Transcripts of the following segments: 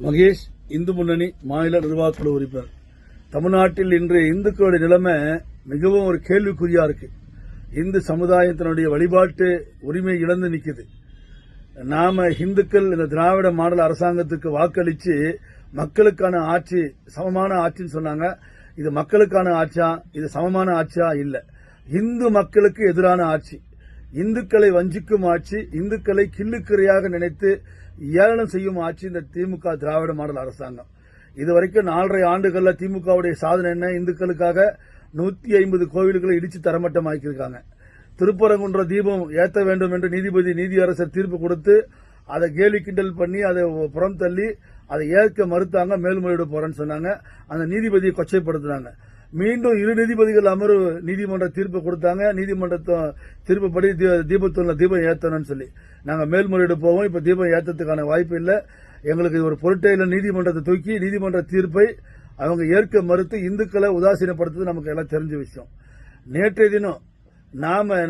மகேஷ், இந்து முன்னணி மாநில நிர்வாகக்குழு உறுப்பினர். தமிழ்நாட்டில் இன்று இந்துக்களுடைய நிலைமை மிகவும் ஒரு கேள்விக்குறியா இருக்கு. இந்து சமுதாயத்தினுடைய வழிபாட்டு உரிமை இழந்து நிக்குது. நாம இந்துக்கள் இந்த திராவிட மாடல் அரசாங்கத்துக்கு வாக்களிச்சு மக்களுக்கான ஆட்சி, சமமான ஆட்சின்னு சொன்னாங்க. இது மக்களுக்கான ஆட்சியா, இது சமமான ஆட்சியா? இல்ல, இந்து மக்களுக்கு எதிரான ஆட்சி, இந்துக்களை வஞ்சிக்கும் ஆட்சி, இந்துக்களை கிள்ளுக்கிறையாக நினைத்து ஏளனம் செய்யும் ஆட்சி இந்த திமுக திராவிட மாடல் அரசாங்கம். இதுவரைக்கும் 4.5 ஆண்டுகள்ல திமுகவுடைய சாதனை என்ன? இந்துக்களுக்காக 150 கோவில்களை இடிச்சு தரமட்டமாக்கியிருக்காங்க. திருப்பரங்குன்ற தீபம் ஏற்ற வேண்டும் என்று நீதியரசர் தீர்ப்பு கொடுத்து அதை கேலி கிண்டல் பண்ணி அதை புறம் தள்ளி அதை ஏற்க மறுத்தாங்க. மேல்முறையீடு போறேன்னு சொன்னாங்க. அந்த நீதிபதியை கொச்சைப்படுத்தினாங்க. மீண்டும் 2 நீதிபதிகள் அமர்வு நீதிமன்ற தீர்ப்பு கொடுத்தாங்க. நீதிமன்ற தீர்ப்புப்படி தீபத்தூர்ல தீபம் ஏற்றணும்னு சொல்லி நாங்க மேல்முறையீடு போவோம். இப்ப தீபம் ஏற்றத்துக்கான வாய்ப்பு இல்லை, எங்களுக்கு ஒரு பொருட்டே இல்லை. நீதிமன்றத்தை தூக்கி நீதிமன்ற தீர்ப்பை அவங்க ஏற்க மறுத்து இந்துக்களை உதாசீனப்படுத்துறது நமக்கு எல்லாம் தெரிஞ்ச விஷயம். நேற்றைய தினம்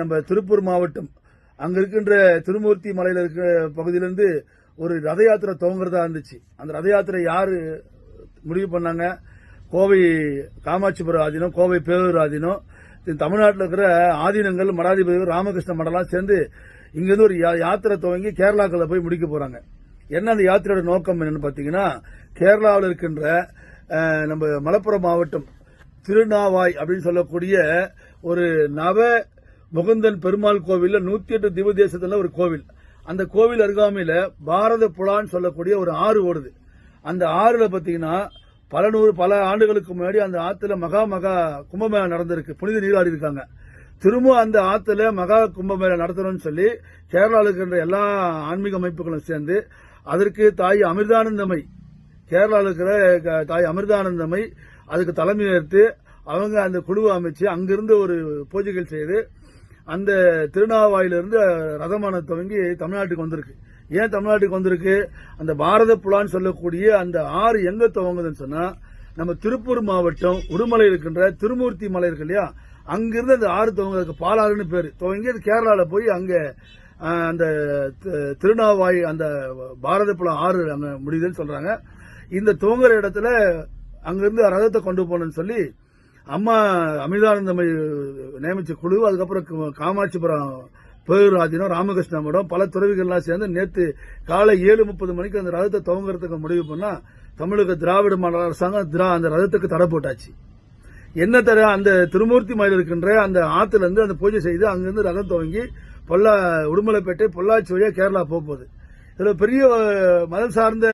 நம்ம திருப்பூர் மாவட்டம் அங்க இருக்கின்ற திருமூர்த்தி மலையில இருக்கிற பகுதியிலிருந்து ஒரு ரத யாத்திரை துவங்குறதா இருந்துச்சு. அந்த ரத யாத்திரை யாரு முடிவு பண்ணாங்க? கோவை காமாட்சிபுரம் ஆதீனம், கோவை பேரூர் ஆதீனம், தமிழ்நாட்டில் இருக்கிற ஆதீனங்கள், மடாதிபதிகள், ராமகிருஷ்ண மடலாம் சேர்ந்து இங்கிருந்து ஒரு யாத்திரை துவங்கி கேரளாக்களை போய் முடிக்க போறாங்க. என்ன அந்த யாத்திரையோட நோக்கம் என்னன்னு பாத்தீங்கன்னா, கேரளாவில் இருக்கின்ற நம்ம மலப்புரம் மாவட்டம் திருநாவாய் அப்படின்னு சொல்லக்கூடிய ஒரு நவ முகுந்தன் பெருமாள் கோவில் 108 திவ்ய தேசத்துல ஒரு கோவில். அந்த கோவில் அருகாமையில பாரத புலான்னு சொல்லக்கூடிய ஒரு ஆறு ஓடுது. அந்த ஆறுல பாத்தீங்கன்னா பல ஆண்டுகளுக்கு முன்னாடி அந்த ஆத்துல மகா கும்பமேளா நடந்திருக்கு. புனித நீராடி இருக்காங்க. திரும்ப அந்த ஆத்துல மகா கும்பமேளா நடத்தணும்னு சொல்லி கேரளாவில் இருக்கின்ற எல்லா ஆன்மீக அமைப்புகளும் சேர்ந்து அதற்கு தாய் அமிர்தானந்தமை, கேரளாவில் இருக்கிற தாய் அமிர்தானந்தமை அதுக்கு தலைமை ஏற்று அவங்க அந்த குழுவை அமைச்சு அங்கிருந்து ஒரு பூஜைகள் செய்து அந்த திருநாவாயிலிருந்து ரதமானம் துவங்கி தமிழ்நாட்டுக்கு வந்திருக்கு. ஏன் தமிழ்நாட்டுக்கு வந்திருக்கு? அந்த பாரத புலான்னு சொல்லக்கூடிய அந்த ஆறு எங்க துவங்குதுன்னு சொன்னா, நம்ம திருப்பூர் மாவட்டம் உடுமலை இருக்கின்ற திருமூர்த்தி மலை இருக்கு இல்லையா, அங்கிருந்து அந்த ஆறு துவங்குறதுக்கு பாலாறுன்னு பேரு. துவங்கி அது கேரளால போய் அங்க அந்த திருநாவாய் அந்த பாரத புலா ஆறு அங்க முடியுதுன்னு சொல்றாங்க. இந்த துவங்குற இடத்துல அங்கிருந்து ரதத்தை கொண்டு போகணும்னு சொல்லி அம்மா அமிர்தானந்தமை நியமிச்ச குழு, அதுக்கப்புறம் காமாட்சிபுரம் பேரூர் ஆதீனம், ராமகிருஷ்ண மடம், பல துறவிகள்லாம் சேர்ந்து நேற்று காலை 7:30 மணிக்கு அந்த ரதத்தை துவங்குறதுக்கு முடிவு பண்ணா தமிழக திராவிட மாடல் அரசாங்கம் அந்த ரதத்துக்கு தடை போட்டாச்சு. என்ன தடை? அந்த திருமூர்த்தி மலையில் இருக்கின்ற அந்த ஆத்துல இருந்து அந்த பூஜை செய்து அங்கிருந்து ரதம் துவங்கி உடுமலைப்பேட்டை பொள்ளாச்சி வழியா கேரளா போகுது. இதுல பெரிய மதம் சார்ந்த